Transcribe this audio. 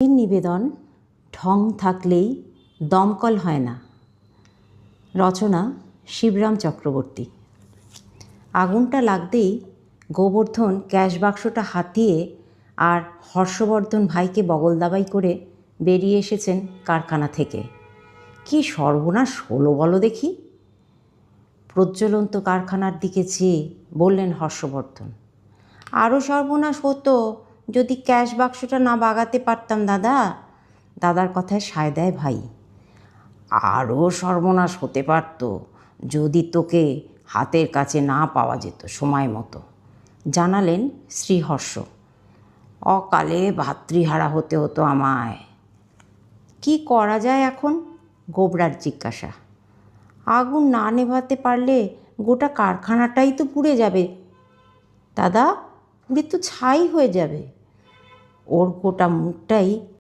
আজকের নিবেদন ঢং থাকলেই দমকল হয় না। রচনা শিবরাম চক্রবর্তী। আগুনটা লাগতেই গোবর্ধন ক্যাশ বাক্সটা হাতিয়ে আর হর্ষবর্ধন ভাইকে বগল দাবাই করে বেরিয়ে এসেছেন কারখানা থেকে। কি সর্বনাশ হলো বলো দেখি। প্রজ্বলন্ত কারখানার দিকে চেয়ে বললেন হর্ষবর্ধন। আরও সর্বনাশ হতো যদি ক্যাশ বাক্সটা না বাগাতে পারতাম দাদা। দাদার কথায় সায় দেয় ভাই। আরও সর্বনাশ হতে পারত যদি তোকে হাতের কাছে না পাওয়া যেত সময় মতো, জানালেন শ্রীহর্ষ। অকালে ভাতৃহারা হতে হতো আমায়। কি করা যায় এখন? গোবরার জিজ্ঞাসা। আগুন না নেভাতে পারলে গোটা কারখানাটাই তো পুড়ে যাবে দাদা, পুড়ে তো ছাই হয়ে যাবে। ওর গোটা মুখটাই